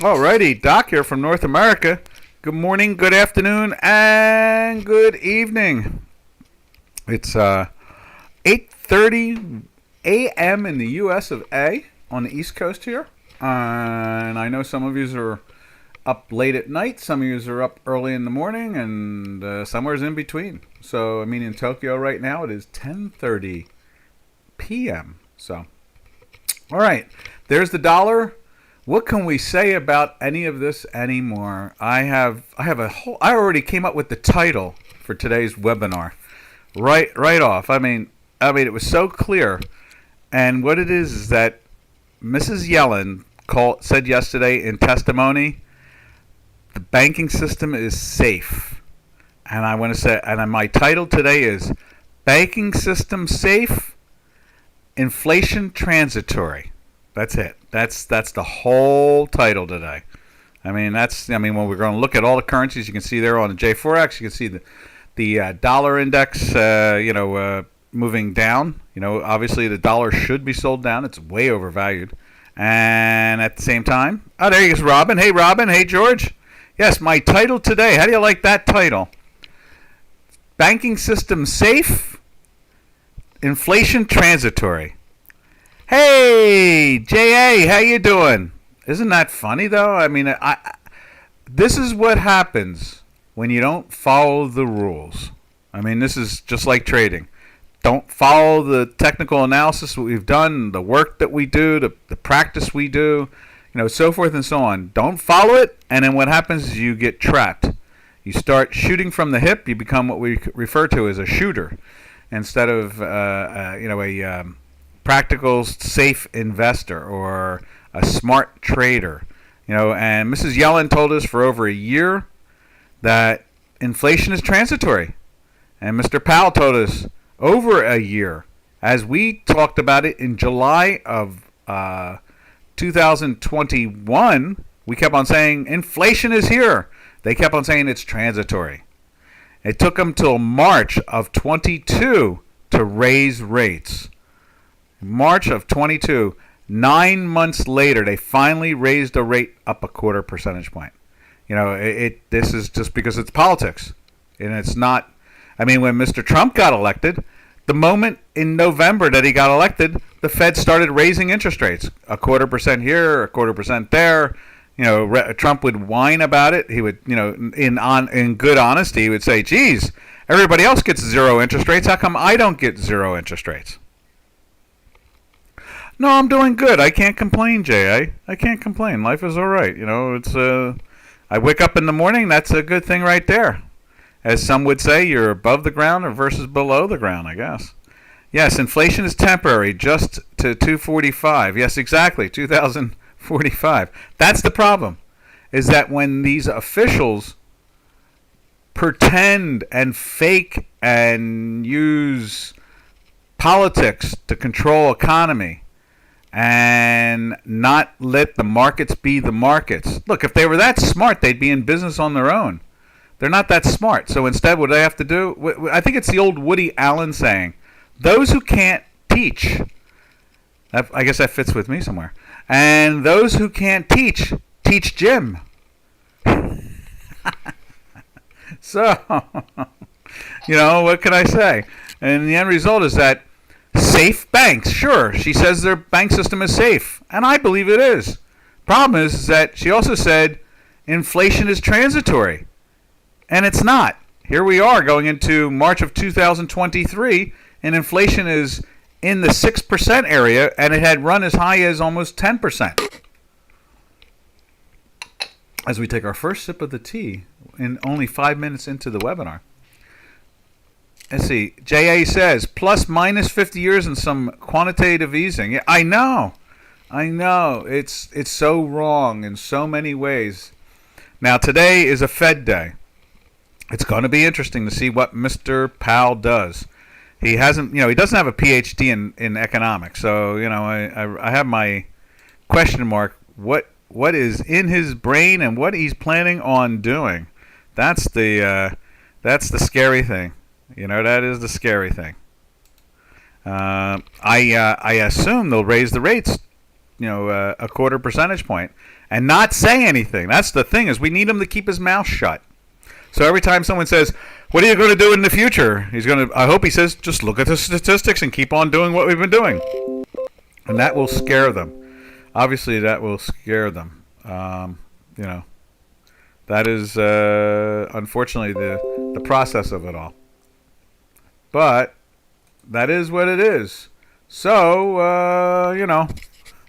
Alrighty, Doc here from North America. Good morning, good afternoon, and good evening. It's 8:30 a.m. in the U.S. of A. on the East Coast here. And I know some of you are up late at night, some of you are up early in the morning, and somewhere's in between. So, in Tokyo right now it is 10:30 p.m. So, all right, there's the dollar. What can we say about any of this anymore? I already came up with the title for today's webinar, right off. It was so clear, and what it is that Mrs. Yellen said yesterday in testimony, the banking system is safe, and I want to say, and my title today is Banking System Safe, Inflation Transitory. That's it. That's the whole title today. When we're going to look at all the currencies, you can see there on the J4X, you can see the dollar index, moving down. Obviously the dollar should be sold down. It's way overvalued. And at the same time, there he is, Robin. Hey, Robin. Hey, George. Yes, my title today. How do you like that title? Banking system safe, inflation transitory. Hey, J.A., how you doing? Isn't that funny, though? This is what happens when you don't follow the rules. This is just like trading. Don't follow the technical analysis that we've done, the work that we do, the practice we do, so forth and so on. Don't follow it, and then what happens is you get trapped. You start shooting from the hip. You become what we refer to as a shooter instead of a practical, safe investor or a smart trader. And Mrs. Yellen told us for over a year that inflation is transitory. And Mr. Powell told us over a year, as we talked about it in July of 2021, we kept on saying inflation is here. They kept on saying it's transitory. It took them till March of 22 to raise rates. March of 22, 9 months later, they finally raised the rate up a quarter percentage point. This is just because it's politics, and it's not. When Mr. Trump got elected, the moment in November that he got elected, the Fed started raising interest rates, a quarter percent here, a quarter percent there. Trump would whine about it. He would, in good honesty, he would say, "Geez, everybody else gets zero interest rates. How come I don't get zero interest rates?" No, I'm doing good. I can't complain, J.A. I can't complain. Life is all right. I wake up in the morning. That's a good thing right there. As some would say, you're above the ground or versus below the ground, I guess. Yes, inflation is temporary, just to 245. Yes, exactly, 2045. That's the problem, is that when these officials pretend and fake and use politics to control economy, and not let the markets be the markets. Look, if they were that smart, they'd be in business on their own. They're not that smart. So instead, what do they have to do? I think it's the old Woody Allen saying, those who can't teach. I guess that fits with me somewhere. And those who can't teach Jim. So, what can I say? And the end result is that safe banks, sure. She says their bank system is safe, and I believe it is. Problem is that she also said inflation is transitory, and it's not. Here we are going into March of 2023, and inflation is in the 6% area, and it had run as high as almost 10%. As we take our first sip of the tea, in only 5 minutes into the webinar. Let's see. J.A. says, plus minus 50 years and some quantitative easing. Yeah, I know. It's so wrong in so many ways. Now, today is a Fed day. It's going to be interesting to see what Mr. Powell does. He doesn't have a PhD in economics. So, I have my question mark. What is in his brain and what he's planning on doing? That's the scary thing. That is the scary thing. I assume they'll raise the rates, a quarter percentage point, and not say anything. That's the thing, is we need him to keep his mouth shut. So every time someone says, what are you going to do in the future? I hope he says, just look at the statistics and keep on doing what we've been doing. And that will scare them. Obviously, that will scare them. That is, unfortunately, the process of it all. But that is what it is. So,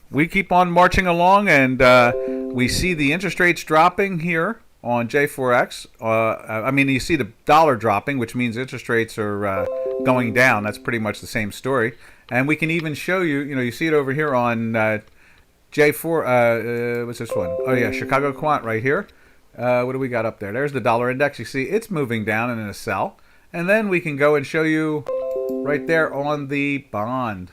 we keep on marching along, and we see the interest rates dropping here on J4X. You see the dollar dropping, which means interest rates are going down. That's pretty much the same story. And we can even show you, you see it over here on J4, what's this one? Oh, yeah, Chicago Quant right here. What do we got up there? There's the dollar index. You see it's moving down and in a sell. And then we can go and show you right there on the bond.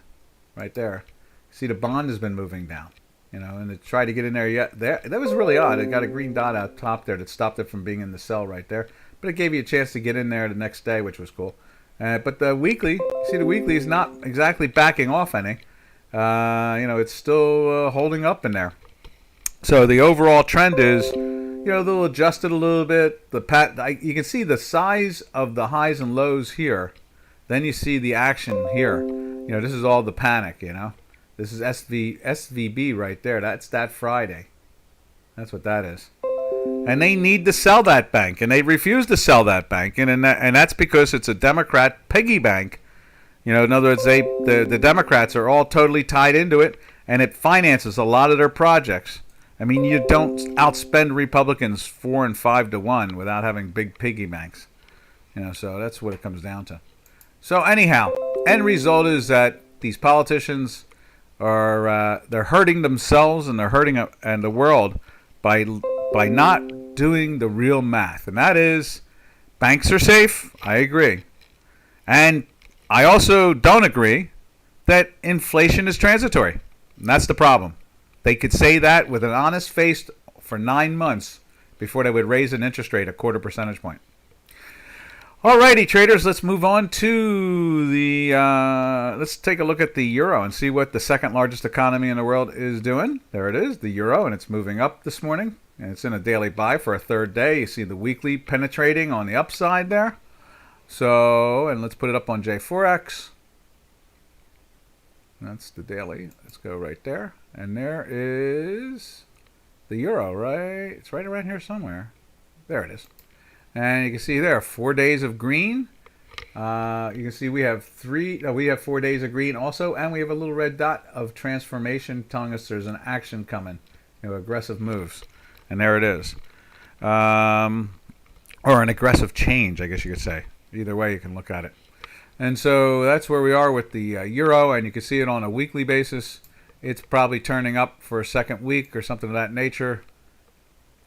Right there. See, the bond has been moving down. And to try to get in there, that was really odd. It got a green dot out top there that stopped it from being in the sell right there. But it gave you a chance to get in there the next day, which was cool. But the weekly, see, the weekly is not exactly backing off any. It's still holding up in there. So the overall trend is, they'll adjust it a little bit. You can see the size of the highs and lows here. Then you see the action here. This is all the panic, This is SVB right there. That's that Friday. That's what that is. And they need to sell that bank, and they refuse to sell that bank, and that's because it's a Democrat piggy bank. In other words, the Democrats are all totally tied into it, and it finances a lot of their projects. You don't outspend Republicans 4 and 5 to 1 without having big piggy banks. So that's what it comes down to. So anyhow, end result is that these politicians are they're hurting themselves, and they're hurting the world by not doing the real math, and that is banks are safe. I agree, and I also don't agree that inflation is transitory, and that's the problem. They could say that with an honest face for 9 months before they would raise an interest rate a 0.25 percentage point. Alrighty, traders, let's move on to let's take a look at the euro and see what the second largest economy in the world is doing. There it is, the euro, and it's moving up this morning. And it's in a daily buy for a third day. You see the weekly penetrating on the upside there. So, and let's put it up on J4X. That's the daily. Let's go right there. And there is the euro, right? It's right around here somewhere. There it is. And you can see there, 4 days of green. You can see we have 4 days of green also, and we have a little red dot of transformation telling us there's an action coming, aggressive moves. And there it is. Or an aggressive change, I guess you could say. Either way you can look at it. And so that's where we are with the euro, and you can see it on a weekly basis. It's probably turning up for a second week or something of that nature.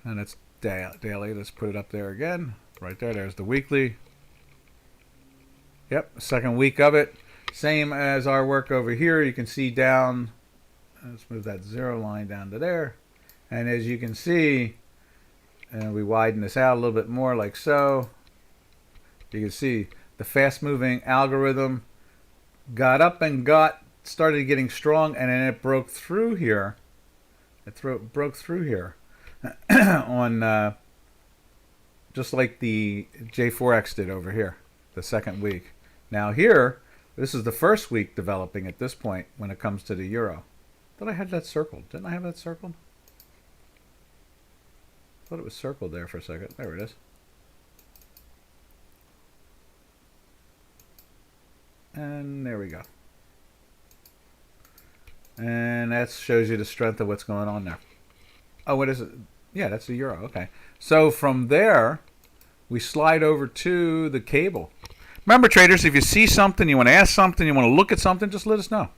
And it's daily. Let's put it up there again. Right there. There's the weekly. Yep, second week of it. Same as our work over here. You can see down. Let's move that zero line down to there. And as you can see, and we widen this out a little bit more like so. You can see the fast-moving algorithm got up and started getting strong, and then it broke through here. It broke through here. On just like the J4X did over here, the second week. Now here, this is the first week developing at this point when it comes to the euro. Thought I had that circled. Didn't I have that circled? Thought it was circled there for a second. There it is. And there we go. And that shows you the strength of what's going on there. Oh, what is it? Yeah, that's the euro. Okay. So from there, we slide over to the cable. Remember, traders, if you see something, you want to ask something, you want to look at something, just let us know.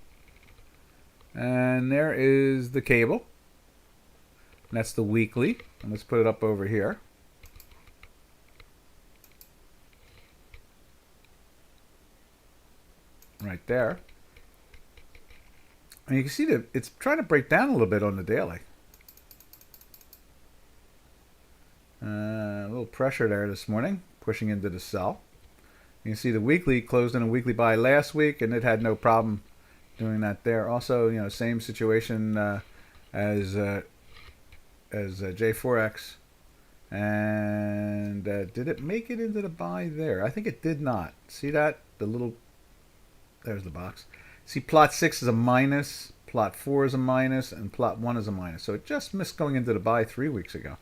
And there is the cable. And that's the weekly. And let's put it up over here. Right there. And you can see that it's trying to break down a little bit on the daily. A little pressure there this morning, pushing into the sell. You can see the weekly closed in a weekly buy last week, and it had no problem doing that there. Also, same situation as as J4X. And did it make it into the buy there? I think it did not. See that? The little... There's the box. See, plot 6 is a minus, plot 4 is a minus, and plot 1 is a minus. So it just missed going into the buy 3 weeks ago.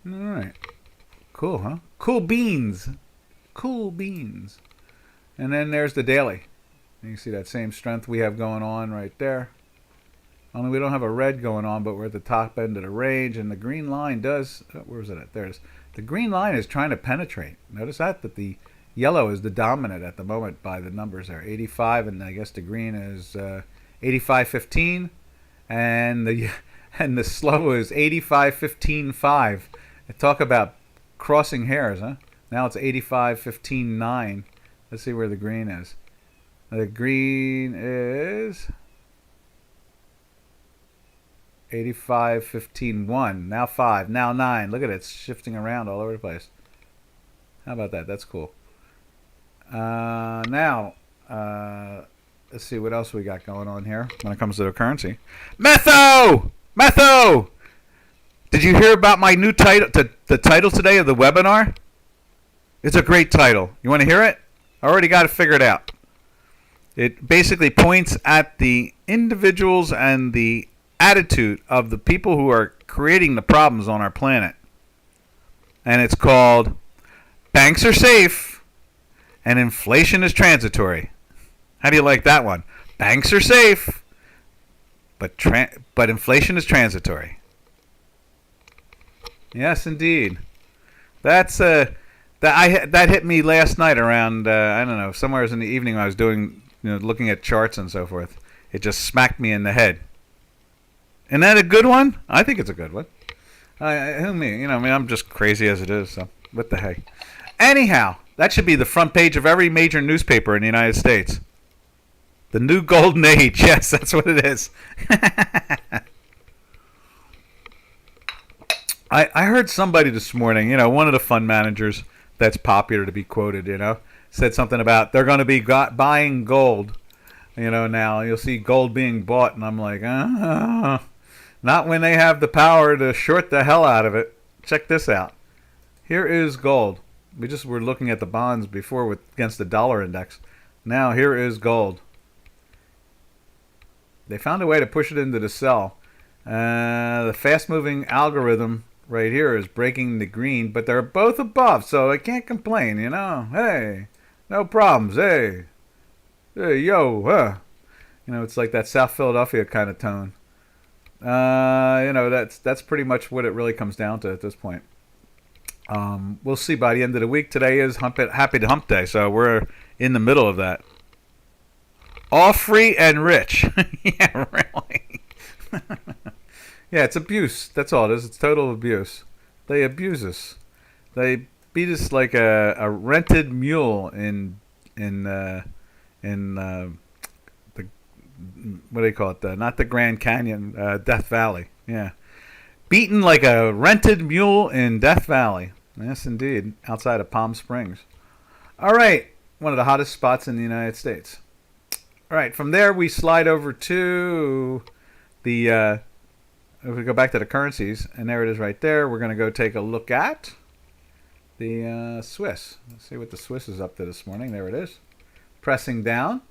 All right. Cool, huh? Cool beans. Cool beans. And then there's the daily. You see that same strength we have going on right there. Only we don't have a red going on, but we're at the top end of the range, and the green line does... where's it at? There's... The green line is trying to penetrate. Notice that the yellow is the dominant at the moment by the numbers there. 85, and I guess the green is 85.15, and the slow is 85.15.5. Talk about crossing hairs, huh? Now it's 85.15.9. Let's see where the green is. The green is 85.15.1. Now 5. Now 9. Look at it. It's shifting around all over the place. How about that? That's cool. Now, let's see what else we got going on here when it comes to the currency. Metho! Metho! Did you hear about my new title, the title today of the webinar? It's a great title. You want to hear it? I already got it figured out. It basically points at the individuals and the attitude of the people who are creating the problems on our planet. And it's called Banks Are Safe and Inflation is Transitory. How do you like that one? Banks are safe, but inflation is transitory. Yes, indeed. That's that hit me last night around I don't know, somewhere in the evening when I was doing, looking at charts and so forth. It just smacked me in the head. Isn't that a good one? I think it's a good one. Who me? I'm just crazy as it is, so what the heck. Anyhow, that should be the front page of every major newspaper in the United States. The new golden age. Yes, that's what it is. I heard somebody this morning, one of the fund managers that's popular to be quoted, said something about they're going to be buying gold. Now you'll see gold being bought, and I'm like, not when they have the power to short the hell out of it. Check this out. Here is gold. We just were looking at the bonds before against the dollar index. Now here is gold. They found a way to push it into the sell. The fast-moving algorithm right here is breaking the green, but they're both above, so I can't complain, Hey, no problems. Hey, yo, huh? It's like that South Philadelphia kind of tone. That's pretty much what it really comes down to at this point. We'll see by the end of the week. Today is Happy Hump Day, so we're in the middle of that. All free and rich. Yeah, really. Yeah, it's abuse. That's all it is. It's total abuse. They abuse us. They beat us like a rented mule in the what do they call it? Not the Grand Canyon, Death Valley. Yeah, beaten like a rented mule in Death Valley. Yes, indeed. Outside of Palm Springs. All right, one of the hottest spots in the United States. All right, from there we slide over to the. If we go back to the currencies, and there it is right there, we're going to go take a look at the Swiss. Let's see what the Swiss is up to this morning. There it is. Pressing down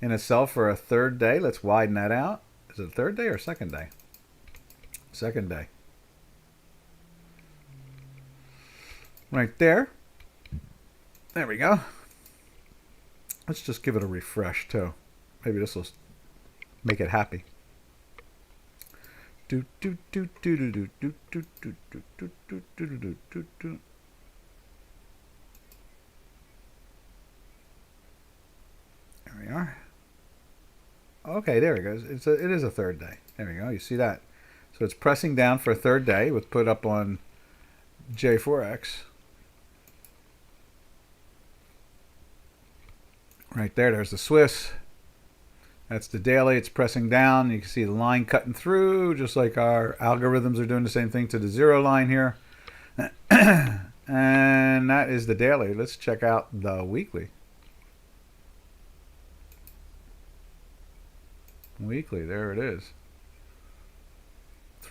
in a sell for a third day. Let's widen that out. Is it a third day or second day? Second day. Right there. There we go. Let's just give it a refresh, too. Maybe this will make it happy. There we are. Okay, there it goes. It is a third day. There we go. You see that? So it's pressing down for a third day with put up on J4X. Right there. There's the Swiss. That's the daily. It's pressing down. You can see the line cutting through, just like our algorithms are doing the same thing to the zero line here. And that is the daily. Let's check out the weekly. Weekly, there it is.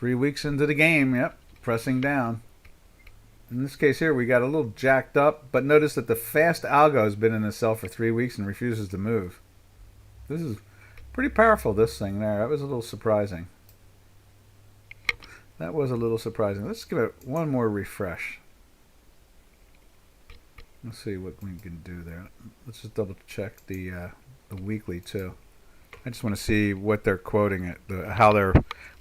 3 weeks into the game. Yep, pressing down. In this case here, we got a little jacked up, but notice that the fast algo has been in the sell for 3 weeks and refuses to move. This is pretty powerful, this thing there. That was a little surprising. That was a little surprising. Let's give it one more refresh. Let's see what we can do there. Let's just double check the weekly too. I just want to see what they're quoting it,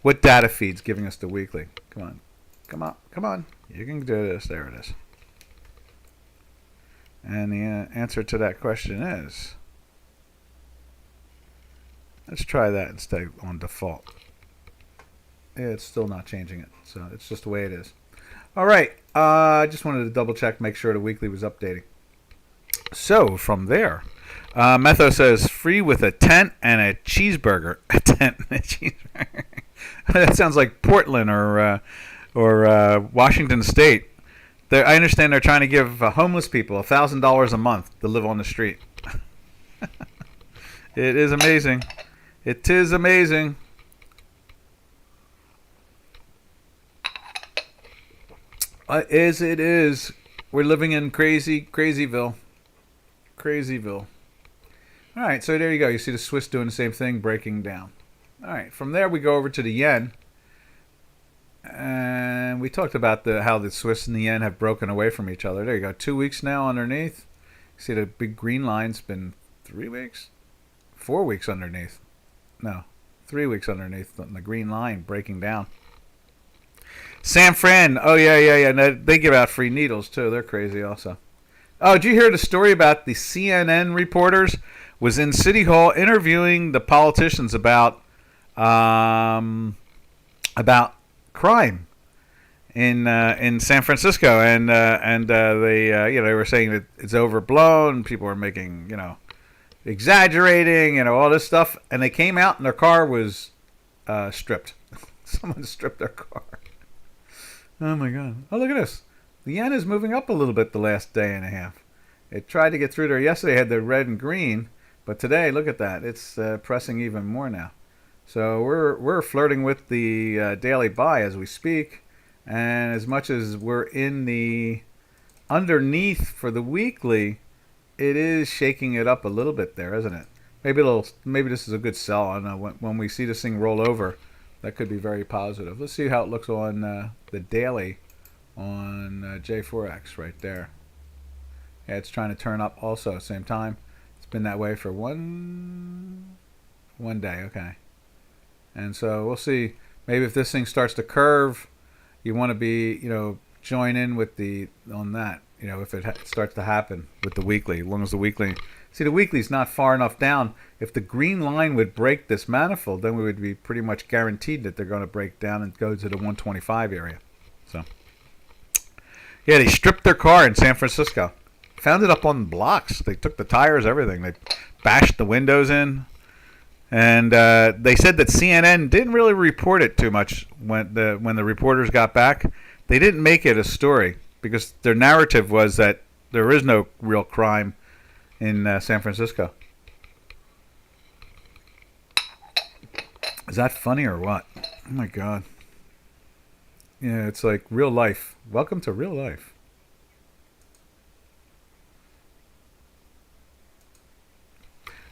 what data feed's giving us the weekly. Come on, come on, come on! You can do this. There it is. And the answer to that question is, let's try that and stay on default. Yeah, it's still not changing it, so it's just the way it is. All right, I just wanted to double check, make sure the weekly was updating. So from there, Metho says free with a tent and a cheeseburger. A tent and a cheeseburger. That sounds like Portland or Washington State. I understand they're trying to give homeless people $1,000 a month to live on the street. It is amazing. It is amazing. It is. We're living in crazyville. Crazyville. All right, so there you go. You see the Swiss doing the same thing, breaking down. All right, from there we go over to the yen. And we talked about how the Swiss and the yen have broken away from each other. There you go. 2 weeks now underneath. You see the big green line's been 3 weeks? 4 weeks underneath. No, 3 weeks underneath the green line breaking down. San Fran. Oh, yeah. They give out free needles, too. They're crazy also. Oh, did you hear the story about the CNN reporters was in City Hall interviewing the politicians about crime in San Francisco, and they were saying that it's overblown. People are making exaggerating, all this stuff, and they came out and their car was stripped. Someone stripped their car. Oh my God! Oh, look at this. The yen is moving up a little bit the last day and a half. It tried to get through there yesterday. It had the red and green, but today, look at that. It's pressing even more now. So we're flirting with the daily buy as we speak, and as much as we're in the underneath for the weekly, it is shaking it up a little bit there, isn't it? Maybe this is a good sell. I don't know. When we see this thing roll over, that could be very positive. Let's see how it looks on the daily on J4X right there. Yeah, it's trying to turn up also at the same time. It's been that way for one day. Okay. And so we'll see. Maybe if this thing starts to curve, you want to be, join in with on that. If it starts to happen with the weekly, as long as the weekly. See, the weekly's not far enough down. If the green line would break this manifold, then we would be pretty much guaranteed that they're going to break down and go to the 125 area. So, yeah, they stripped their car in San Francisco. Found it up on blocks. They took the tires, everything. They bashed the windows in. And they said that CNN didn't really report it too much when the reporters got back. They didn't make it a story because their narrative was that there is no real crime in San Francisco. Is that funny or what? Oh my God. Yeah, it's like real life. Welcome to real life.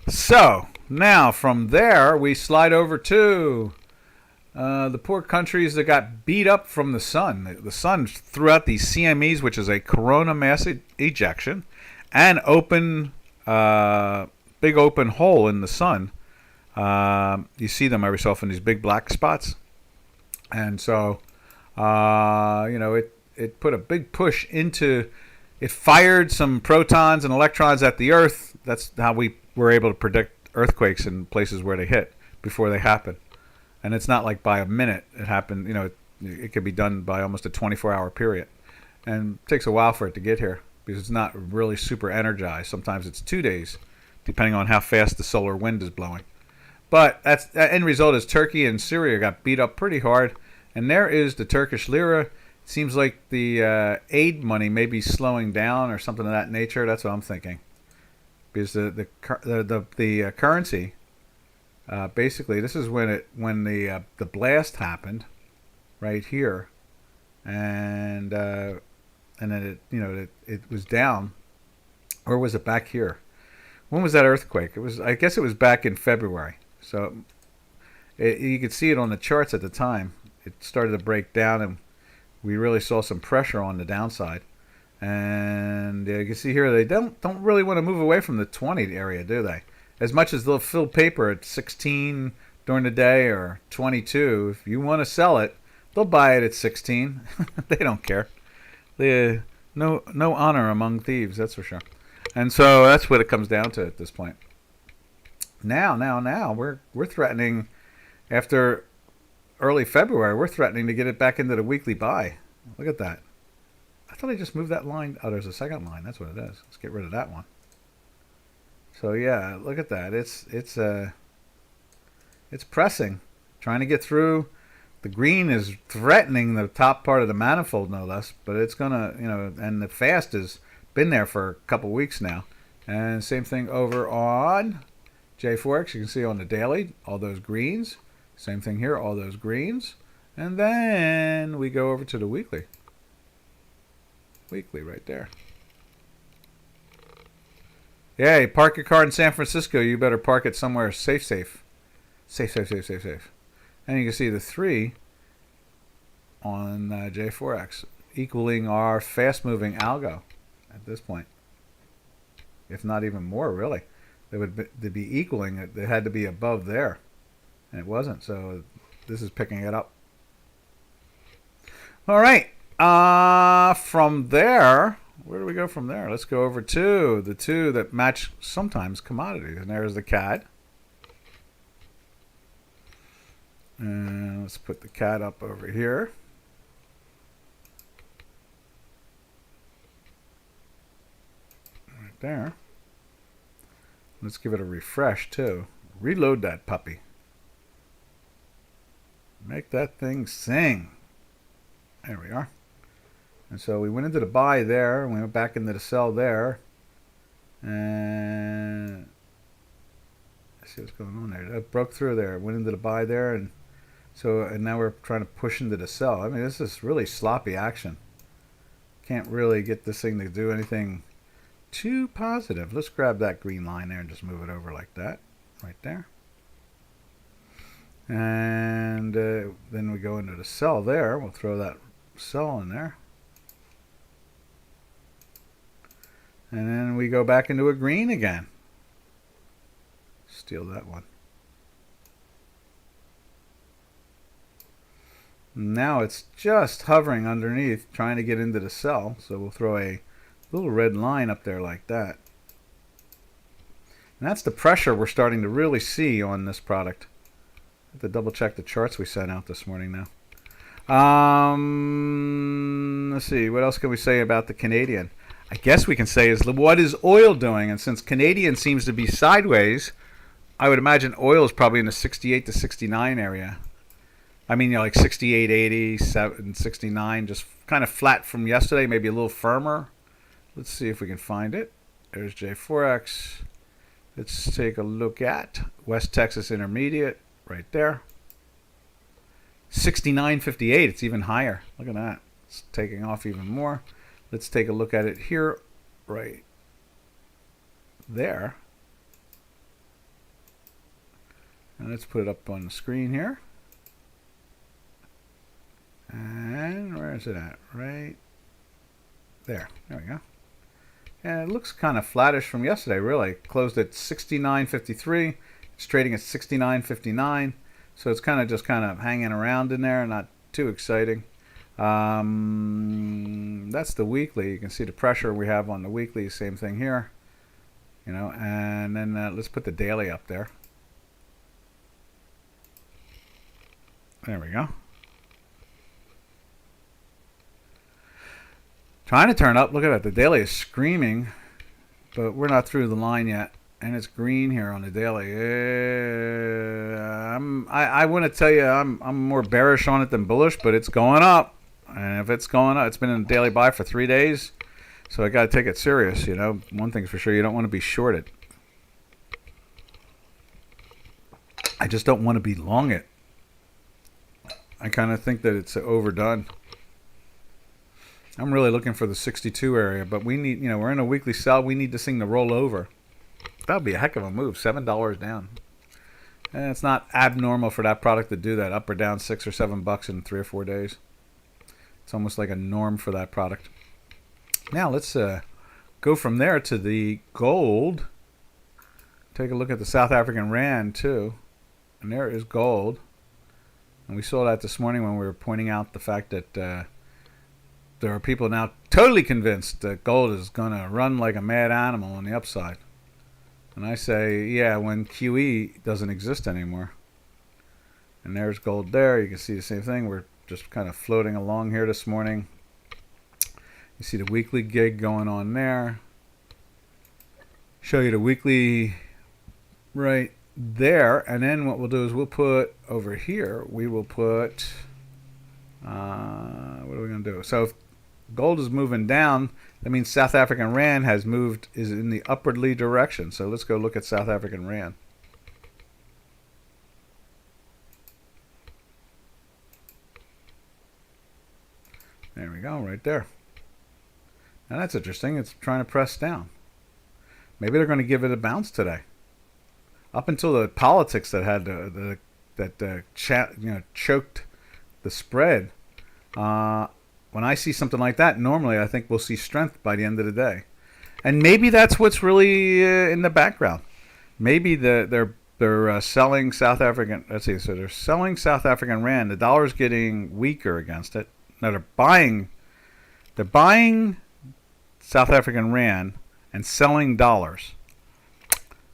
So, now from there we slide over to the poor countries that got beat up from the sun. The sun threw out these CMEs, which is a corona mass ejection, and big open hole in the sun. You see them every so often, these big black spots. And so, it put a big push into, it fired some protons and electrons at the Earth. That's how we were able to predict earthquakes in places where they hit before they happen. And it's not like by a minute it happened, it could be done by almost a 24-hour period. And it takes a while for it to get here because it's not really super energized. Sometimes it's 2 days, depending on how fast the solar wind is blowing. But that end result is Turkey and Syria got beat up pretty hard. And there is the Turkish lira. It seems like the aid money may be slowing down or something of that nature. That's what I'm thinking. Because the currency, basically, this is when the blast happened. right here, and then it was down, or was it back here? When was that earthquake? I guess it was back in February. So you could see it on the charts at the time. It started to break down, and we really saw some pressure on the downside. And you can see here they don't really want to move away from the 20 area, do they? As much as they'll fill paper at 16 during the day or 22, if you want to sell it, they'll buy it at 16. They don't care. No honor among thieves, that's for sure. And so that's what it comes down to at this point. Now, we're threatening, after early February, we're threatening to get it back into the weekly buy. Look at that. I thought I just moved that line. Oh, there's a second line. That's what it is. Let's get rid of that one. So yeah, look at that. It's pressing, trying to get through. The green is threatening the top part of the manifold, no less. But it's gonna, and the fast has been there for a couple weeks now. And same thing over on J4X. You can see on the daily, all those greens. Same thing here, all those greens. And then we go over to the weekly. Weekly right there. Yeah, you park your car in San Francisco, you better park it somewhere safe. Safe. And you can see the 3 on J4X equaling our fast-moving algo at this point. If not even more, really. They'd be equaling it. They had to be above there. And it wasn't, so this is picking it up. All right. From there, where do we go from there? Let's go over to the 2 that match sometimes commodities. And there's the CAD. And let's put the CAD up over here. Right there. Let's give it a refresh too. Reload that puppy. Make that thing sing. There we are. And so we went into the buy there, and we went back into the sell there. And let's see what's going on there. That broke through there, went into the buy there, and now we're trying to push into the sell. I mean, this is really sloppy action. Can't really get this thing to do anything too positive. Let's grab that green line there and just move it over like that, right there. And then we go into the sell there. We'll throw that sell in there. And then we go back into a green again. Steal that one. Now it's just hovering underneath, trying to get into the sell. So we'll throw a little red line up there like that. And that's the pressure we're starting to really see on this product. I have to double check the charts we sent out this morning now. Let's see, what else can we say about the Canadian? I guess we can say is, what is oil doing? And since Canadian seems to be sideways, I would imagine oil is probably in the 68 to 69 area. I mean, like 68, 80, 69, just kind of flat from yesterday, maybe a little firmer. Let's see if we can find it. There's J4X. Let's take a look at West Texas Intermediate right there. 69.58. It's even higher. Look at that. It's taking off even more. Let's take a look at it here, right there. And let's put it up on the screen here. And where is it at? Right there. There we go. And it looks kind of flattish from yesterday, really. Closed at 69.53. It's trading at 69.59. So it's kind of hanging around in there, not too exciting. That's the weekly. You can see the pressure we have on the weekly. Same thing here. And then let's put the daily up there. There we go. Trying to turn up. Look at that. The daily is screaming, but we're not through the line yet. And it's green here on the daily. I want to tell you I'm more bearish on it than bullish, but it's going up. And if it's going up, it's been in a daily buy for 3 days. So I got to take it serious, One thing's for sure, you don't want to be shorted. I just don't want to be long it. I kind of think that it's overdone. I'm really looking for the 62 area, but we need, we're in a weekly sell. We need this thing to roll over. That would be a heck of a move. $7 down. And it's not abnormal for that product to do that, up or down $6 or $7 in 3 or 4 days. It's almost like a norm for that product. Now let's go from there to the gold. Take a look at the South African Rand too. And there is gold. And we saw that this morning when we were pointing out the fact that there are people now totally convinced that gold is going to run like a mad animal on the upside. And I say, yeah, when QE doesn't exist anymore. And there's gold there. You can see the same thing. We're just kind of floating along here this morning. You see the weekly gig going on there. Show you the weekly right there. And then what we'll do is we'll put over here, we will put, what are we going to do? So if gold is moving down, that means South African Rand is in the upwardly direction. So let's go look at South African Rand. There we go, right there. Now that's interesting. It's trying to press down. Maybe they're going to give it a bounce today. Up until the politics that had choked the spread. When I see something like that, normally I think we'll see strength by the end of the day. And maybe that's what's really in the background. Maybe they're selling South African. Let's see. So they're selling South African Rand. The dollar's getting weaker against it. Now they're buying South African Rand and selling dollars.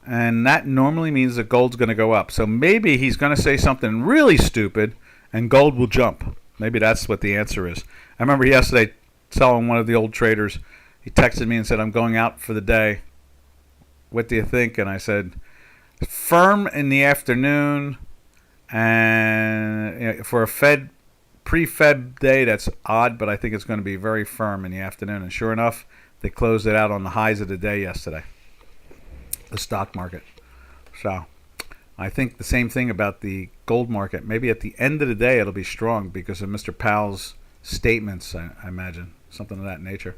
And that normally means that gold's going to go up. So maybe he's going to say something really stupid and gold will jump. Maybe that's what the answer is. I remember yesterday telling one of the old traders, he texted me and said, I'm going out for the day. What do you think? And I said, firm in the afternoon. And for a pre-Fed day, that's odd, but I think it's going to be very firm in the afternoon. And sure enough, they closed it out on the highs of the day yesterday, the stock market. So I think the same thing about the gold market. Maybe at the end of the day, it'll be strong because of Mr. Powell's statements, I imagine. Something of that nature.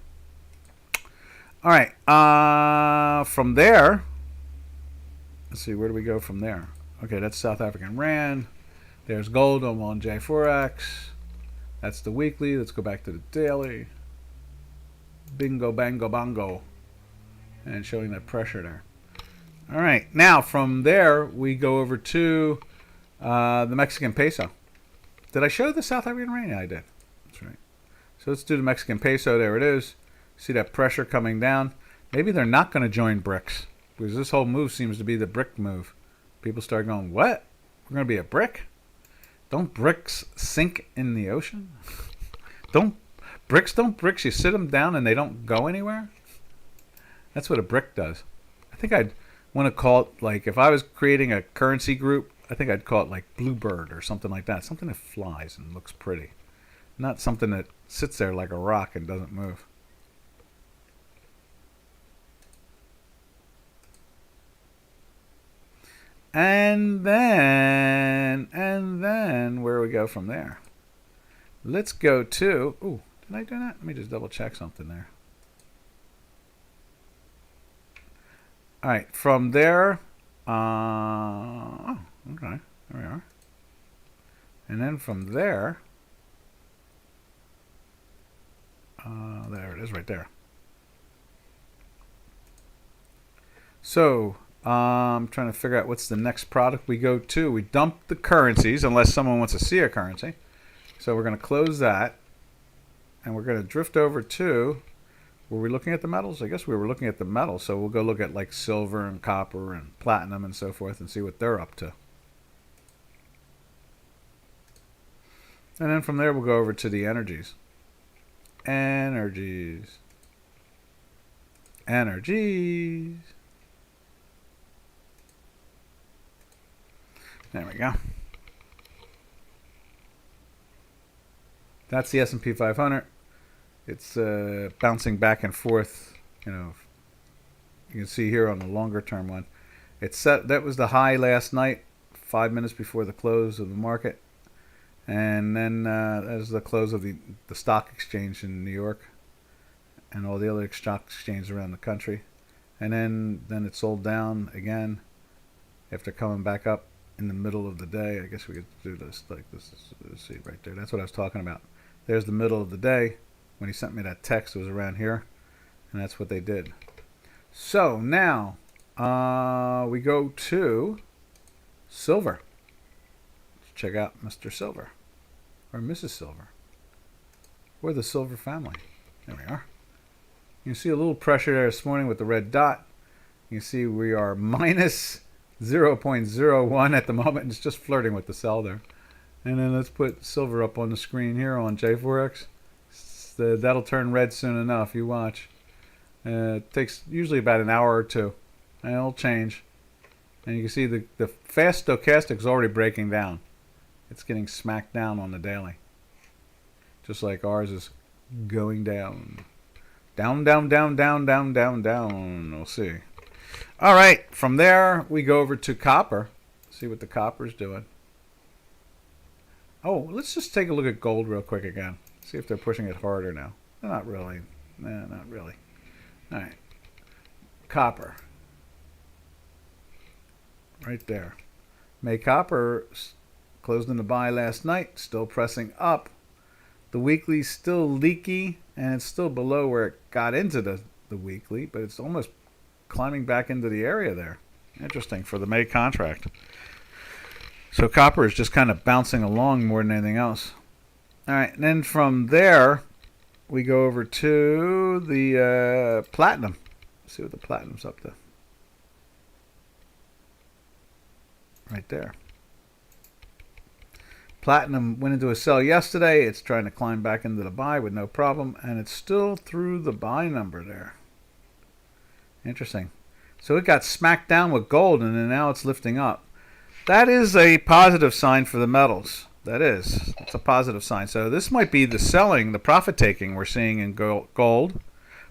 All right. From there, let's see, where do we go from there? Okay, that's South African Rand. There's gold on J4X. That's the weekly. Let's go back to the daily. Bingo, bango, bongo. And showing that pressure there. All right. Now, from there, we go over to the Mexican peso. Did I show the South African Rand? Yeah, I did. That's right. So let's do the Mexican peso. There it is. See that pressure coming down? Maybe they're not going to join BRICS because this whole move seems to be the brick move. People start going, what? We're going to be a brick? Don't bricks sink in the ocean? Don't bricks, you sit them down and they don't go anywhere? That's what a brick does. I think I'd want to call it, like, if I was creating a currency group, I think I'd call it like Bluebird or something like that. Something that flies and looks pretty. Not something that sits there like a rock and doesn't move. And then, where do we go from there? Let's go to, ooh, did I do that? Let me just double check something there. All right, from there, oh, okay, there we are. And then from there, there it is right there. So, I'm trying to figure out what's the next product we go to. We dump the currencies, unless someone wants to see a currency. So we're going to close that. And we're going to drift over to, were we looking at the metals? I guess we were looking at the metals. So we'll go look at like silver and copper and platinum and so forth and see what they're up to. And then from there we'll go over to the energies. Energies. There we go. That's the S&P 500. It's bouncing back and forth. You can see here on the longer term one. It's set. That was the high last night, 5 minutes before the close of the market, And then as the close of the stock exchange in New York and all the other stock exchanges around the country. And then it sold down again after coming back up in the middle of the day. I guess we could do this like this. See right there. That's what I was talking about. There's the middle of the day. When he sent me that text, it was around here. And that's what they did. So now we go to silver. Let's check out Mr. Silver. Or Mrs. Silver. We're the Silver family. There we are. You can see a little pressure there this morning with the red dot. You can see we are minus 0.01 at the moment. It's just flirting with the sell there. And then let's put silver up on the screen here on J4X. That'll turn red soon enough. You watch. It takes usually about an hour or two. And it'll change. And you can see the fast stochastic is already breaking down. It's getting smacked down on the daily. Just like ours is going down. Down, down, down, down, down, down, down. We'll see. All right. From there, we go over to copper. See what the copper's doing. Oh, let's just take a look at gold real quick again. See if they're pushing it harder now. Not really. Nah, not really. All right. Copper. Right there. May copper closed in the buy last night. Still pressing up. The weekly's still leaky, and it's still below where it got into the weekly, but it's almost climbing back into the area there. Interesting for the May contract. So copper is just kind of bouncing along more than anything else. All right, and then from there, we go over to the platinum. Let's see what the platinum's up to. Right there. Platinum went into a sell yesterday. It's trying to climb back into the buy with no problem, and it's still through the buy number there. Interesting. So it got smacked down with gold, and then now it's lifting up. That is a positive sign for the metals. That is. It's a positive sign. So this might be the selling, the profit taking we're seeing in gold.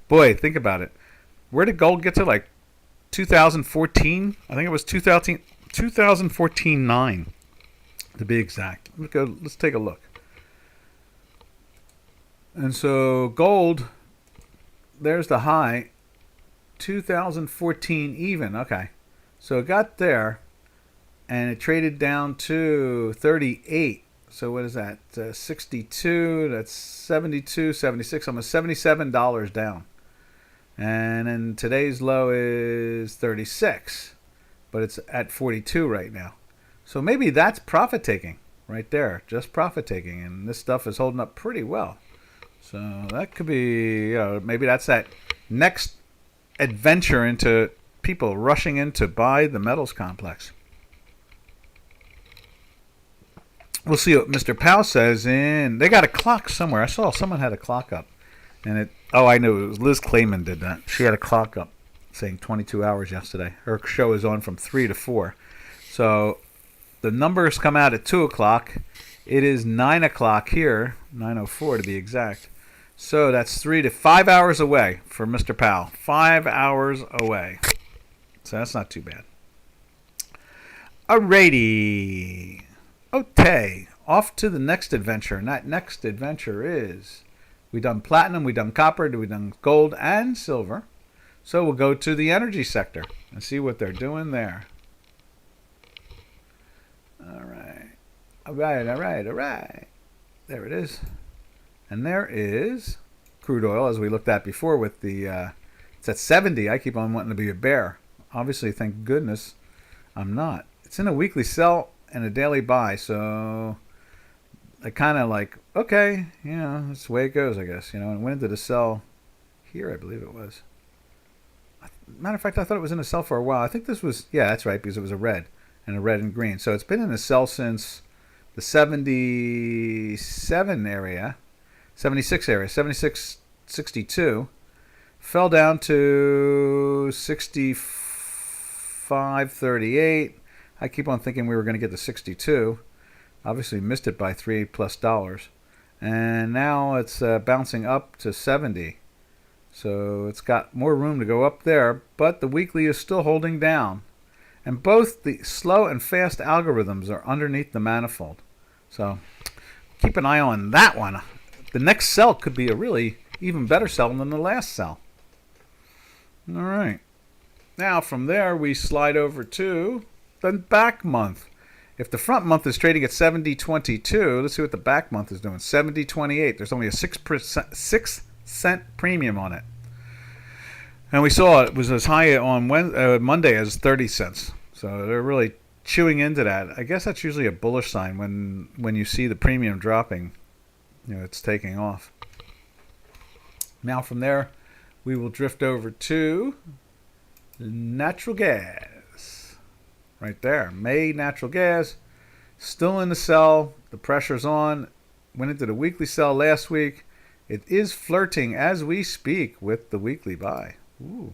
Boy, think about it. Where did gold get to? Like 2014? I think it was 2014-9 to be exact. Let's take a look. And so gold, there's the high, 2014 even. Okay. So it got there, and it traded down to 38. So what is that? 62. That's 72, 76, almost $77 down. And then today's low is 36, but it's at 42 right now. So maybe that's profit taking right there, just profit taking, and this stuff is holding up pretty well. So that could be, maybe that's that next adventure into people rushing in to buy the metals complex. We'll see what Mr. Powell says. They got a clock somewhere. I saw someone had a clock up, and I knew it was Liz Clayman did that. She had a clock up saying 22 hours yesterday. Her show is on from 3 to 4. So the numbers come out at 2 o'clock. It is 9 o'clock here, 9:04 to be exact. So that's 3 to 5 hours away for Mr. Powell. 5 hours away. So that's not too bad. Alrighty. Okay. Off to the next adventure. And that next adventure is, we done platinum, we done copper, we done gold and silver. So we'll go to the energy sector and see what they're doing there. All right. There it is. And there is crude oil, as we looked at before with the, it's at 70. I keep on wanting to be a bear. Obviously, thank goodness I'm not. It's in a weekly sell and a daily buy, so I kind of like, okay, that's the way it goes, I guess. And it went into the sell here, I believe it was. Matter of fact, I thought it was in a sell for a while. I think this was, yeah, that's right, because it was a red and green. So it's been in a sell since the 77 area, 76 area, 76, 62, fell down to 65.38. I keep on thinking we were going to get to 62. Obviously missed it by $3+. And now it's bouncing up to 70. So it's got more room to go up there, but the weekly is still holding down. And both the slow and fast algorithms are underneath the manifold. So keep an eye on that one. The next sell could be a really even better sell than the last sell. All right. Now from there we slide over to the back month. If the front month is trading at 70.22, let's see what the back month is doing. 70.28. There's only a 6-cent premium on it. And we saw it was as high on Monday as 30 cents. So they're really chewing into that. I guess that's usually a bullish sign when you see the premium dropping. It's taking off. Now from there, we will drift over to natural gas. Right there. May natural gas. Still in the sell. The pressure's on. Went into the weekly sell last week. It is flirting as we speak with the weekly buy. Ooh.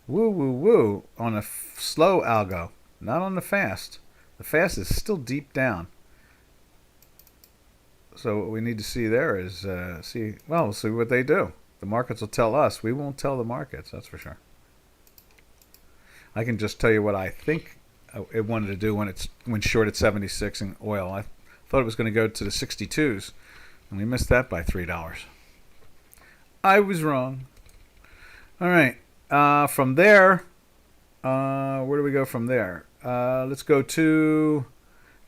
Woo, woo, woo. On a slow algo. Not on the fast. The fast is still deep down. So what we need to see there is we'll see what they do. The markets will tell us. We won't tell the markets, that's for sure. I can just tell you what I think it wanted to do when short at 76 in oil. I thought it was going to go to the 62s, and we missed that by $3. I was wrong. All right. From there, where do we go from there? Let's go to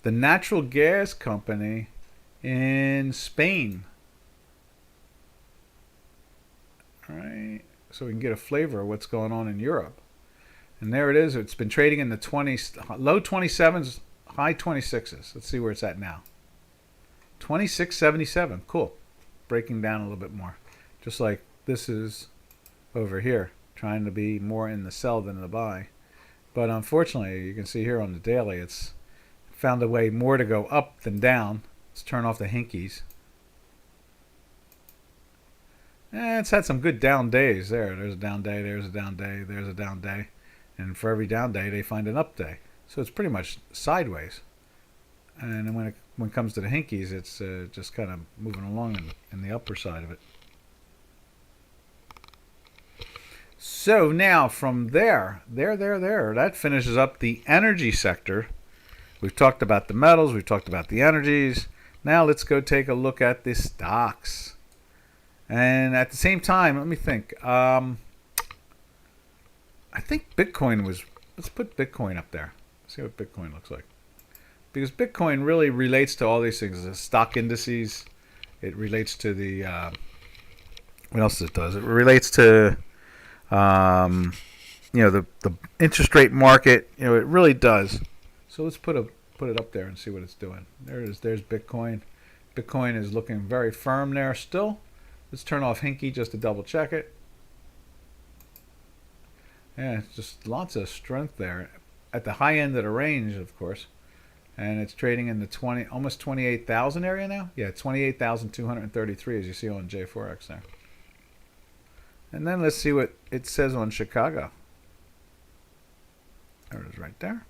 the natural gas company in Spain. All right. So we can get a flavor of what's going on in Europe. And there it is. It's been trading in the low 27s, high 26s. Let's see where it's at now. 26.77. Cool. Breaking down a little bit more. Just like this is over here, trying to be more in the sell than the buy. But unfortunately, you can see here on the daily, it's found a way more to go up than down. Let's turn off the hinkies. It's had some good down days there. There's a down day, there's a down day, there's a down day. And for every down day, they find an up day. So it's pretty much sideways. And then when it comes to the hinkies, it's just kind of moving along in the upper side of it. So now from there, that finishes up the energy sector. We've talked about the metals, we've talked about the energies. Now let's go take a look at the stocks. And at the same time, let me think. I think Bitcoin was, let's put Bitcoin up there. See what Bitcoin looks like. Because Bitcoin really relates to all these things. The stock indices. It relates to the, what else it does? It relates to, the interest rate market. It really does. So let's put it up there and see what it's doing. There it is. There's Bitcoin. Bitcoin is looking very firm there still. Let's turn off Hinky just to double check it. Yeah, it's just lots of strength there. At the high end of the range, of course. And it's trading in the almost 28,000 area now. Yeah, 28,233 as you see on J4X there. And then let's see what it says on Chicago. There it is right there.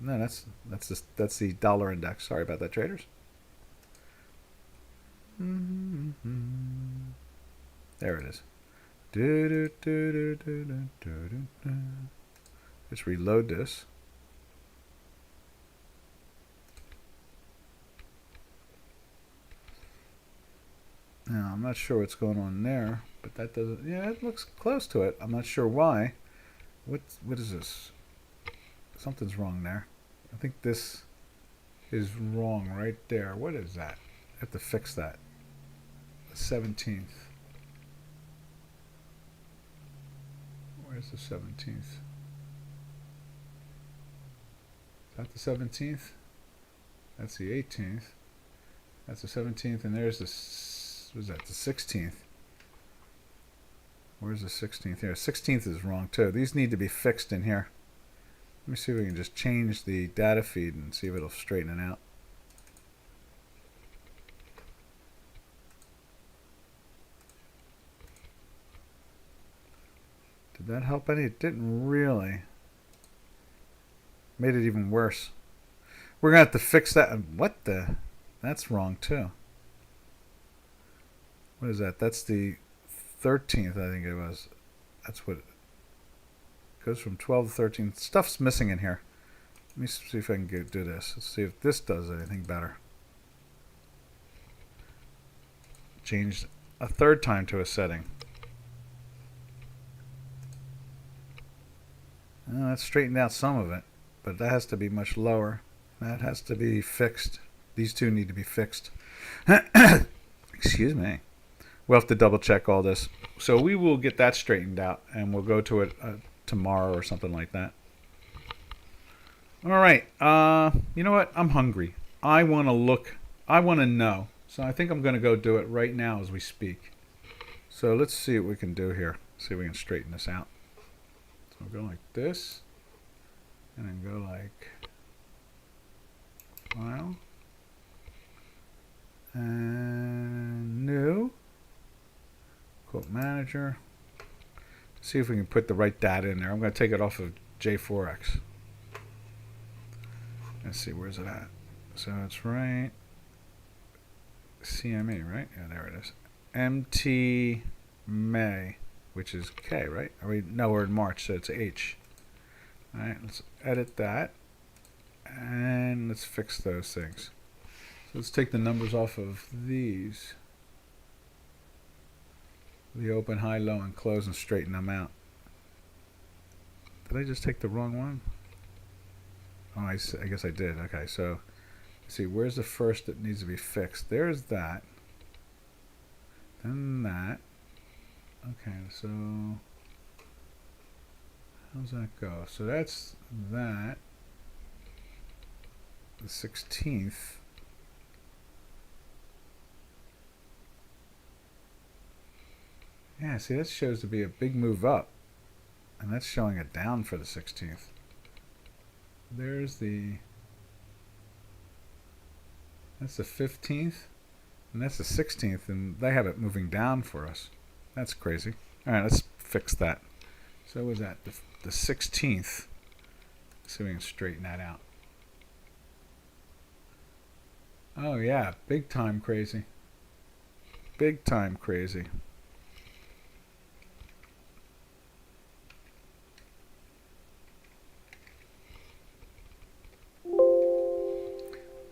No, that's the dollar index. Sorry about that, traders. There it is. Let's reload this. Now, I'm not sure what's going on there, but that doesn't, yeah, it looks close to it. I'm not sure why. What is this? Something's wrong there. I think this is wrong right there. What is that? I have to fix that. The 17th. Where's the 17th? Is that the 17th? That's the 18th. That's the 17th, and there's the, what is that, the 16th? Where's the 16th here? 16th is wrong too. These need to be fixed in here. Let me see if we can just change the data feed and see if it'll straighten it out. Did that help any? It didn't really. Made it even worse. We're going to have to fix that. What the? That's wrong too. What is that? That's the 13th, I think it was. That's what it goes from 12 to 13. Stuff's missing in here. Let me see if I can do this. Let's see if this does anything better. Changed a third time to a setting. That straightened out some of it, but that has to be much lower. That has to be fixed. These two need to be fixed. Excuse me. We'll have to double check all this. So we will get that straightened out, and we'll go to it tomorrow or something like that. All right. You know what? I'm hungry. I want to look. I want to know. So I think I'm going to go do it right now as we speak. So let's see what we can do here. See if we can straighten this out. So we'll go like this. And then go like File. And New. Quote Manager. See if we can put the right data in there. I'm going to take it off of J4X. Let's see, where's it at? So it's right. CME, right? Yeah, there it is. MT May, which is K, right? No, we're in March, so it's H. All right, let's edit that. And let's fix those things. So let's take the numbers off of these. The open, high, low, and close, and straighten them out. Did I just take the wrong one? Oh, I guess I did. Okay, so let's see, where's the first that needs to be fixed? There's that. Then that. Okay, so how's that go? So that's that. The 16th. Yeah, see, that shows to be a big move up. And that's showing a down for the 16th. There's that's the 15th. And that's the 16th. And they have it moving down for us. That's crazy. All right, let's fix that. So was that the 16th? Let's see if we can straighten that out. Oh, yeah. Big time crazy. Big time crazy.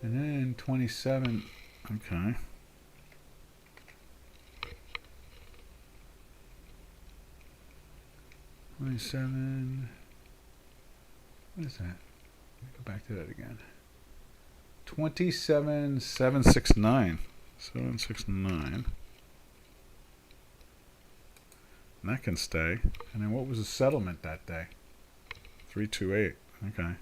And then 27. Okay. What is that? Let me go back to that again. 27,769. 769. And that can stay. And then what was the settlement that day? 328. Okay.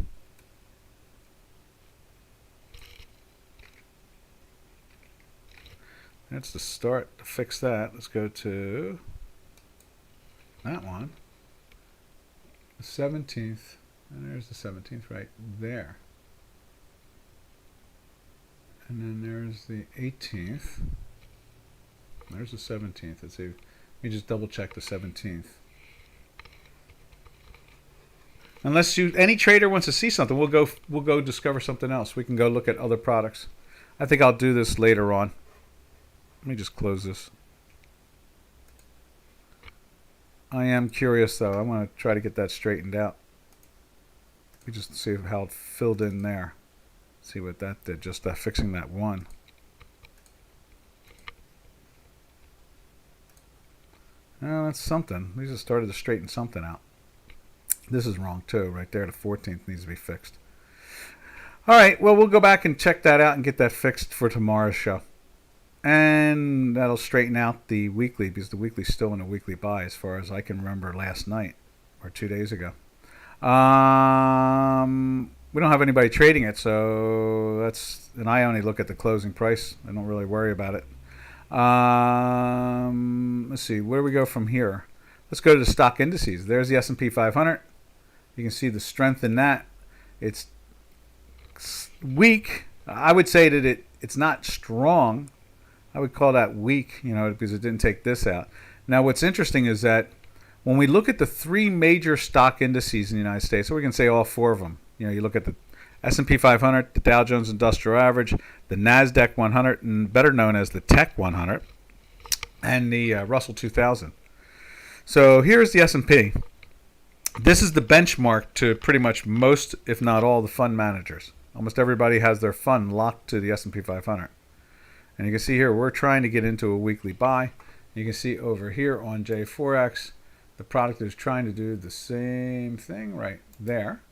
That's the start. To fix that, let's go to that one. The 17th. And there's the 17th right there. And then there's the 18th. There's the 17th. Let's see. Let me just double check the 17th. Unless any trader wants to see something, we'll go discover something else. We can go look at other products. I think I'll do this later on. Let me just close this. I am curious though. I want to try to get that straightened out. Let me just see how it filled in there. See what that did. Just fixing that one. Oh, that's something. We just started to straighten something out. This is wrong too. Right there, the 14th needs to be fixed. All right. Well, we'll go back and check that out and get that fixed for tomorrow's show. And that'll straighten out the weekly, because the weekly's still in a weekly buy as far as I can remember last night or 2 days ago. We don't have anybody trading it, so and I only look at the closing price. I don't really worry about it. Let's see, where do we go from here? Let's go to the stock indices. There's the S&P 500. You can see the strength in that. It's weak. I would say that it's not strong. I would call that weak, because it didn't take this out. Now, what's interesting is that when we look at the three major stock indices in the United States, so we can say all four of them. You look at the S&P 500, the Dow Jones Industrial Average, the NASDAQ 100, and better known as the Tech 100, and the Russell 2000. So here's the S&P. This is the benchmark to pretty much most, if not all, the fund managers. Almost everybody has their fund locked to the S&P 500. And you can see here, we're trying to get into a weekly buy. You can see over here on J4X, the product is trying to do the same thing right there.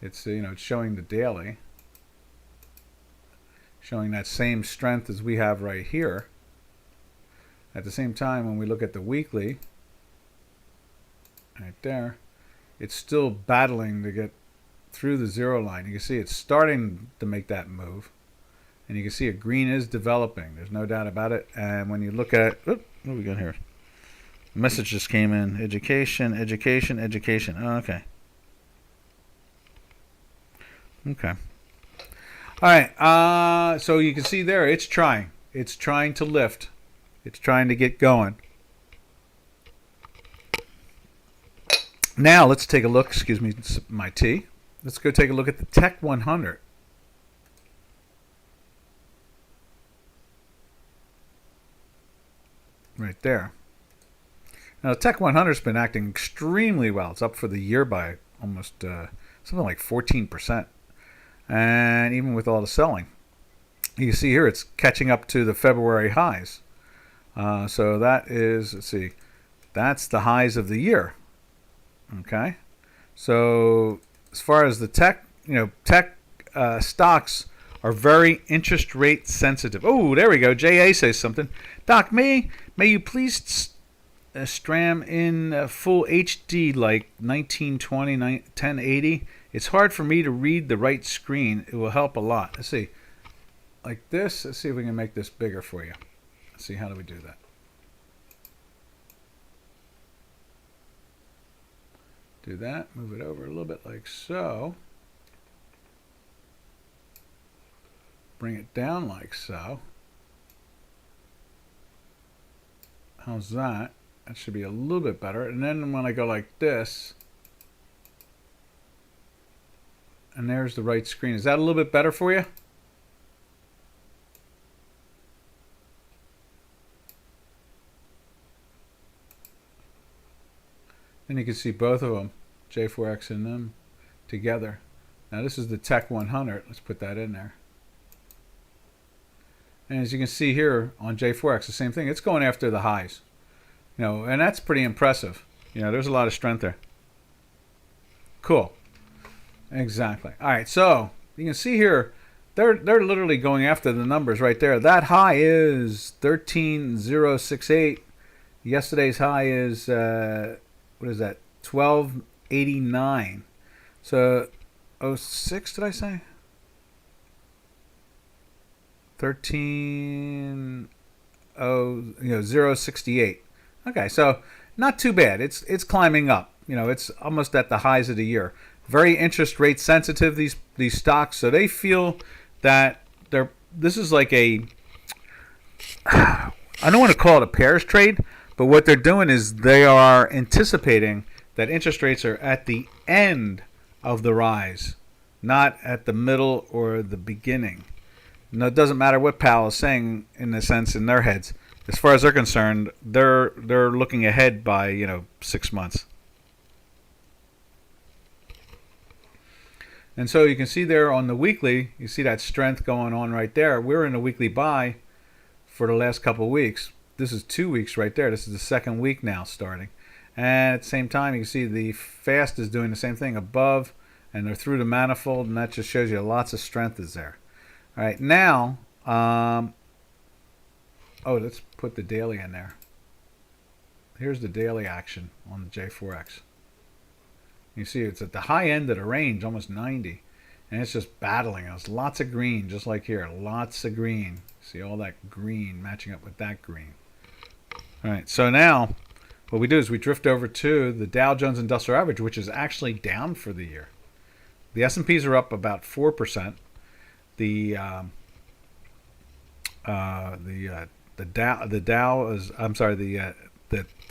It's, it's showing the daily, showing that same strength as we have right here. At the same time, when we look at the weekly, right there, it's still battling to get through the zero line. You can see it's starting to make that move. And you can see a green is developing. There's no doubt about it. And when you look at, what do we got here? A message just came in. Education, education, education. Oh, okay. Okay. All right. So you can see there, it's trying. It's trying to lift. It's trying to get going. Now let's take a look. Excuse me, my tea. Let's go take a look at the Tech 100. Right there. Now the Tech 100 has been acting extremely well. It's up for the year by almost something like 14%. And even with all the selling, you can see here it's catching up to the February highs. So that is, let's see, that's the highs of the year. Okay. So as far as the tech, tech stocks are very interest rate sensitive. Oh, there we go. JA says something. Doc, may you please stram in full HD like 1920, 1080? It's hard for me to read the right screen. It will help a lot. Let's see. Like this. Let's see if we can make this bigger for you. Let's see, how do we do that? Do that. Move it over a little bit like so. Bring it down like so. How's that? That should be a little bit better. And then when I go like this, and there's the right screen. Is that a little bit better for you? Then you can see both of them, J4X and them, together. Now this is the Tech 100. Let's put that in there. And as you can see here on J4X, the same thing. It's going after the highs, and that's pretty impressive. There's a lot of strength there. Cool. Exactly. All right. So you can see here, they're literally going after the numbers right there. That high is 13,068. Yesterday's high is what is that? 1289. So 06, did I say? 068. Okay, so not too bad. It's climbing up. It's almost at the highs of the year. Very interest rate sensitive, these stocks, so they feel that this is like a, I don't want to call it a pairs trade, but what they're doing is they are anticipating that interest rates are at the end of the rise, not at the middle or the beginning. No, it doesn't matter what Powell is saying in a sense in their heads. As far as they're concerned, they're looking ahead by 6 months. And so you can see there on the weekly, you see that strength going on right there. We're in a weekly buy for the last couple of weeks. This is 2 weeks right there. This is the second week now starting. And at the same time, you can see the FAST is doing the same thing above, and they're through the manifold, and that just shows you lots of strength is there. All right, now, let's put the daily in there. Here's the daily action on the J4X. You see it's at the high end of the range, almost 90. And it's just battling. There's lots of green, just like here. Lots of green. See all that green matching up with that green. All right, so now what we do is we drift over to the Dow Jones Industrial Average, which is actually down for the year. The S&Ps are up about 4%. The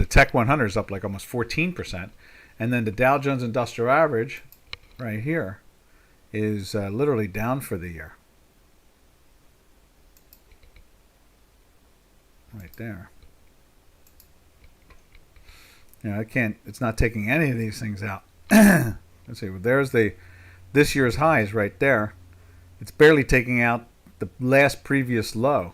Tech 100 is up like almost 14%, and then the Dow Jones Industrial Average, right here, is literally down for the year. Right there. I can't. It's not taking any of these things out. Let's see. Well, there's this year's highs right there. It's barely taking out the last previous low.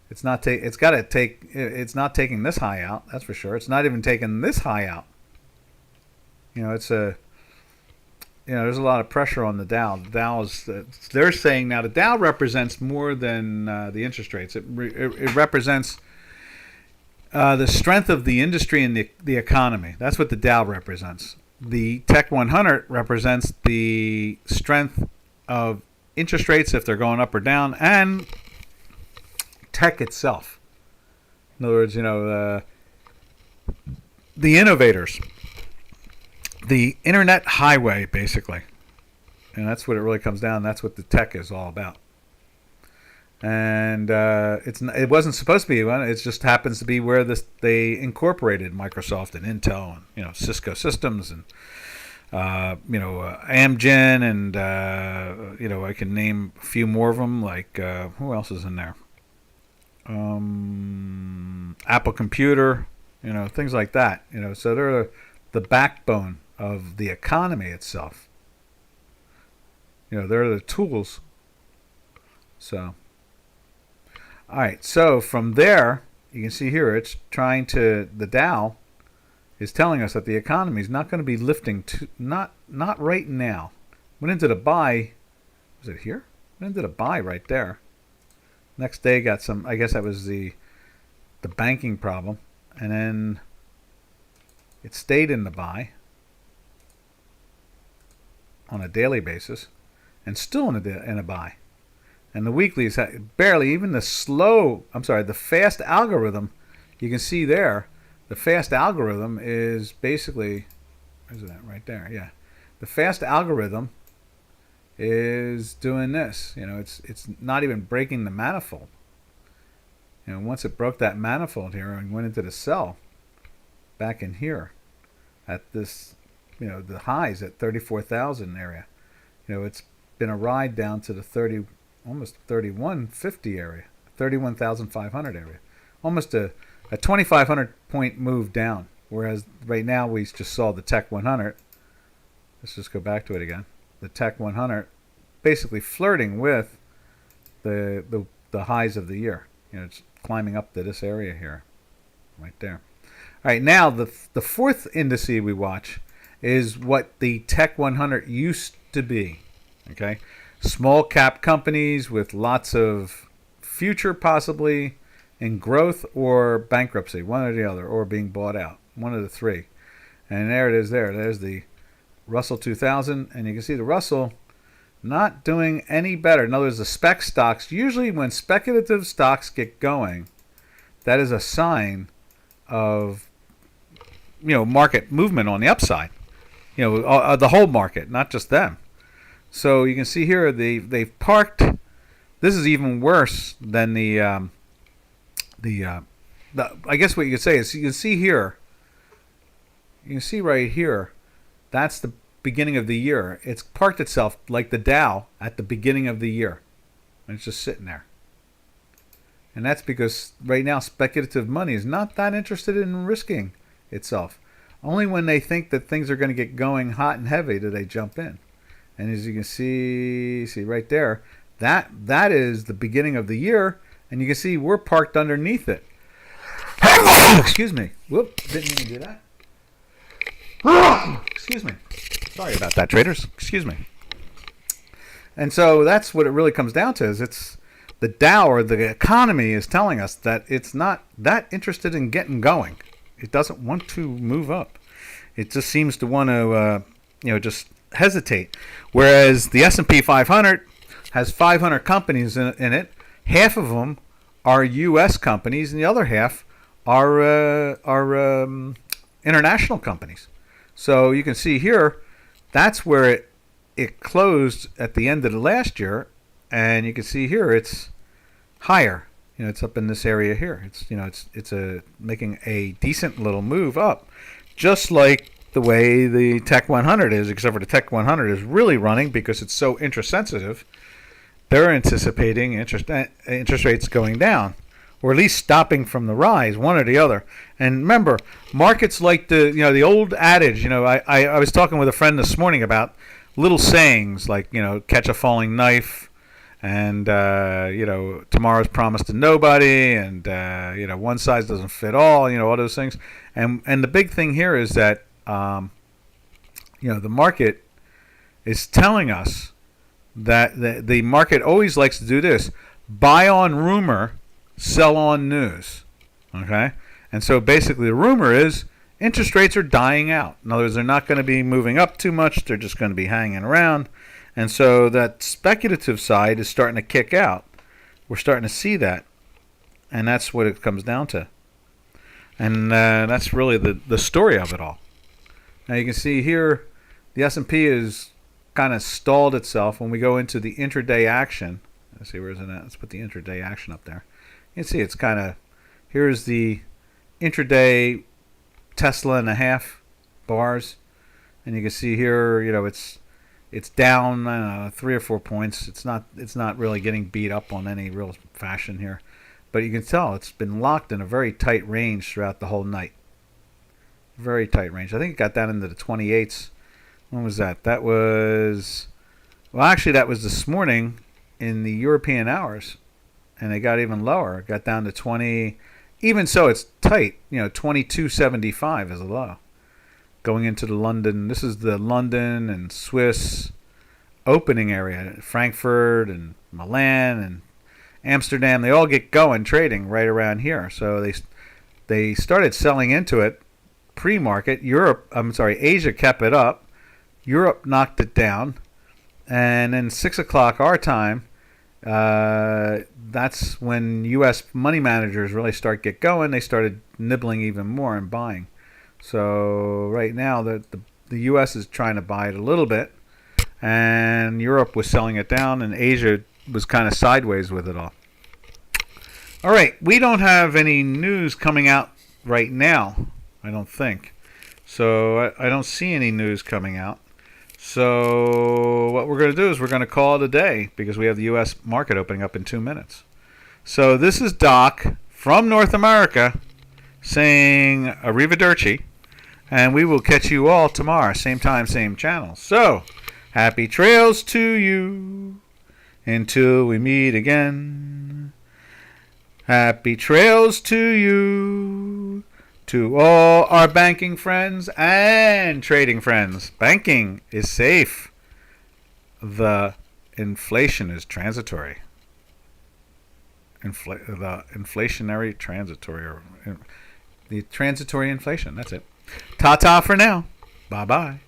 It's not It's got to take. It's not taking this high out. That's for sure. It's not even taking this high out. It's a. There's a lot of pressure on the Dow. The Dow is. They're saying now the Dow represents more than the interest rates. It represents the strength of the industry and the economy. That's what the Dow represents. The Tech 100 represents the strength of interest rates if they're going up or down, and tech itself. In other words, the innovators, the internet highway, basically, and that's what it really comes down. That's what the tech is all about. And it wasn't supposed to be one. It just happens to be where they incorporated Microsoft and Intel and Cisco Systems and Amgen and I can name a few more of them. Like who else is in there? Apple Computer, things like that. So they're the backbone of the economy itself. They're the tools. So. All right, so from there, you can see here, the Dow is telling us that the economy is not going to be lifting, not right now. Went into the buy, was it here? Went into the buy right there. Next day got some, I guess that was the banking problem, and then it stayed in the buy on a daily basis, and still in a buy. And the weeklies barely, even the fast algorithm, you can see there, the fast algorithm is basically, where's it at? Right there, yeah. The fast algorithm is doing this. It's not even breaking the manifold. Once it broke that manifold here and went into the sell back in here at this, the highs at 34,000 area. It's been a ride down to the almost 3150 area, 31,500 area, almost a 2,500 point move down. Whereas right now we just saw the Tech 100. Let's just go back to it again. The Tech 100 basically flirting with the highs of the year. It's climbing up to this area here, right there. All right, now the fourth indice we watch is what the Tech 100 used to be. Okay. Small cap companies with lots of future possibly in growth or bankruptcy, one or the other, or being bought out, one of the three. And there it is there. There's the Russell 2000, and you can see the Russell not doing any better. In other words, the spec stocks, usually when speculative stocks get going, that is a sign of market movement on the upside. The whole market, not just them. So you can see here they've parked. This is even worse than the I guess what you could say is you can see here. You can see right here. That's the beginning of the year. It's parked itself like the Dow at the beginning of the year, and it's just sitting there. And that's because right now speculative money is not that interested in risking itself. Only when they think that things are going to get going hot and heavy do they jump in. And as you can see right there, that is the beginning of the year, and you can see we're parked underneath it. Excuse me. Whoop, didn't mean to do that. Excuse me. Sorry about that, traders. Excuse me. And so that's what it really comes down to, is it's the Dow, or the economy, is telling us that it's not that interested in getting going. It doesn't want to move up. It just seems to want to, just hesitate. Whereas the S&P 500 has 500 companies in it. Half of them are U.S. companies, and the other half are international companies. So you can see here, that's where it closed at the end of the last year, and you can see here it's higher. It's up in this area here. It's making a decent little move up, just like the way the Tech 100 is, except for the Tech 100 is really running because it's so interest sensitive. They're anticipating interest rates going down, or at least stopping from the rise, one or the other. And remember, markets like the old adage. I was talking with a friend this morning about little sayings like catch a falling knife, and tomorrow's promised to nobody, and one size doesn't fit all. All those things. And the big thing here is that the market is telling us that the market always likes to do this: buy on rumor, sell on news. Okay? And so basically the rumor is interest rates are dying out. In other words, they're not going to be moving up too much. They're just going to be hanging around. And so that speculative side is starting to kick out. We're starting to see that. And that's what it comes down to. And that's really the story of it all. Now you can see here the S&P is kind of stalled itself. When we go into the intraday action, let's see, where's it at? Let's put the intraday action up there. You can see it's kind of, here's the intraday Tesla and a half bars, and you can see here, it's down 3 or 4 points. It's not really getting beat up on any real fashion here, but you can tell it's been locked in a very tight range throughout the whole night. Very tight range. I think it got down into the 28s. When was that? That was this morning in the European hours, and it got even lower. It got down to 20. Even so, it's tight. 22.75 is a low. Going into the London, this is the London and Swiss opening area. Frankfurt and Milan and Amsterdam, they all get going trading right around here. So they started selling into it pre-market. Asia kept it up. Europe knocked it down, and then 6 o'clock our time. That's when U.S. money managers really get going. They started nibbling even more and buying. So right now the U.S. is trying to buy it a little bit, and Europe was selling it down, and Asia was kind of sideways with it all. All right, we don't have any news coming out right now, I don't think. So I don't see any news coming out. So what we're going to do is we're going to call it a day because we have the U.S. market opening up in 2 minutes. So this is Doc from North America saying arrivederci, and we will catch you all tomorrow, same time, same channel. So happy trails to you until we meet again. Happy trails to you. To all our banking friends and trading friends, banking is safe. The inflation is transitory. The inflationary transitory, or the transitory inflation. That's it. Ta-ta for now. Bye-bye.